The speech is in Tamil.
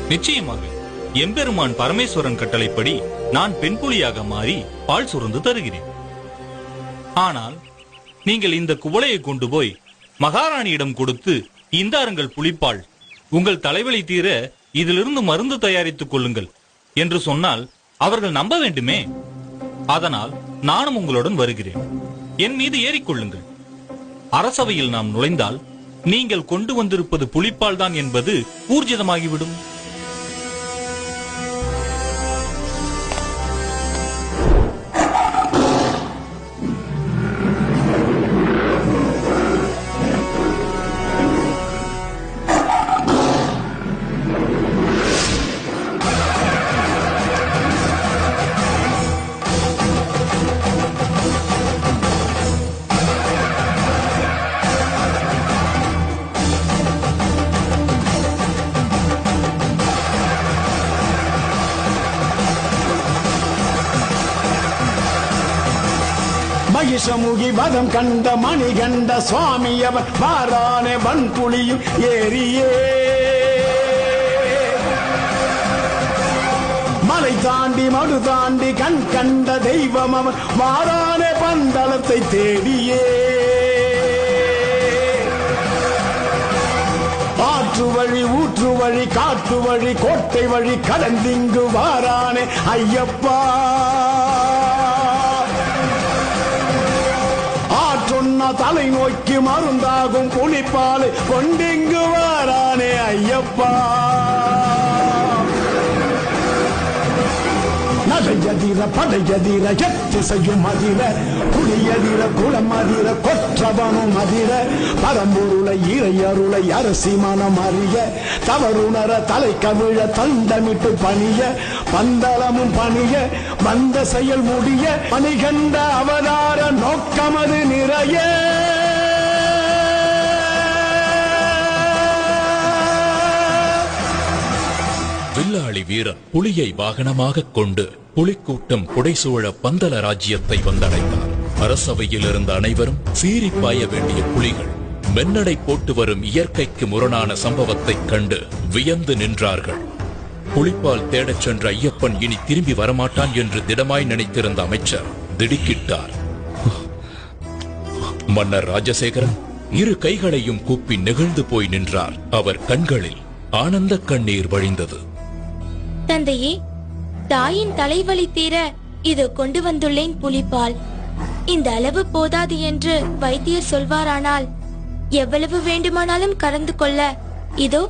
நிச்சயமாக எம்பெருமான் பரமேஸ்வரன் கட்டளைப்படி நான் பெண் புலியாக மாறி பால் சுரந்து தருகிறேன். ஆனால் நீங்கள் இந்த குவளையை கொண்டு போய் மகாராணியிடம் கொடுத்து, இந்தாருங்கள் புலிப்பால், உங்கள் தலைவலி தீர இதிலிருந்து மருந்து தயாரித்துக் கொள்ளுங்கள் என்று சொன்னால் அவர்கள் நம்ப வேண்டுமே. அதனால் நானும் உங்களுடன் வருகிறேன். என் மீது ஏறிக்கொள்ளுங்கள். அரசவையில் நாம் நுழைந்தால் நீங்கள் கொண்டு வந்திருப்பது புலிப்பால் தான் என்பது ஊர்ஜிதமாகிவிடும். மகிஷமுகி வதம் கண்ட மணிகண்ட சுவாமி அவர் வாரானே வன்புலியும் ஏறியே மலை தாண்டி மடு தாண்டி கண் கண்ட தெய்வம் அவர் வாரானே பந்தளத்தை தேடியே ஆற்று வழி ஊற்று வழி காட்டு வழி கோட்டை வழி கடந்திங்கு வாரானே ஐயப்பா தலை நோக்கி மருந்தாகும் புலிப்பாலை கொண்டிங்கு வாரானே ஐயப்பா நடையதிர படையதிர எத்திசையும் அதிர புலியதிர குளம் அதிர கொற்றவனும் அதிர பரம்பொருளை இறையருளை அரசி மனம் அறிய தவறுணர தலை கவிழ தண்டமிட்டு பணிய பந்தளமும் பணிய வந்த செயல் முடிய பணிகண்ட அவதார நோக்கமது நிறைய வில்லாளி வீரன் புலியை வாகனமாக கொண்டு புலிக்கூட்டம் புடைசூழ பந்தல ராஜ்யத்தை வந்தடைந்தார். அரசவையில் இருந்த அனைவரும் சீறி பாய வேண்டிய புலிகள் மென்னடை போட்டு வரும் இயற்கைக்கு முரணான சம்பவத்தைக் கண்டு வியந்து நின்றார்கள். புலிப்பால் தேடச் சென்ற ஐயப்பன் இனி திரும்பி வரமாட்டான் என்று திடமாய் நினைத்திருந்த அமைச்சர் திடுக்கிட்டார். மன்னர் ராஜசேகரன் இரு கைகளையும் கூப்பி நெகிழ்ந்து போய் நின்றார். அவர் கண்களில் ஆனந்த கண்ணீர் வழிந்தது. தந்தையே, தாயின் தலைவலி தீர இதோ கொண்டு வந்துள்ளேன் புலிப்பால். இந்த அளவு போதாது என்று வைத்தியர் சொல்வாரானால் எவ்வளவு வேண்டுமானாலும் கலந்து கொள்ள இதோ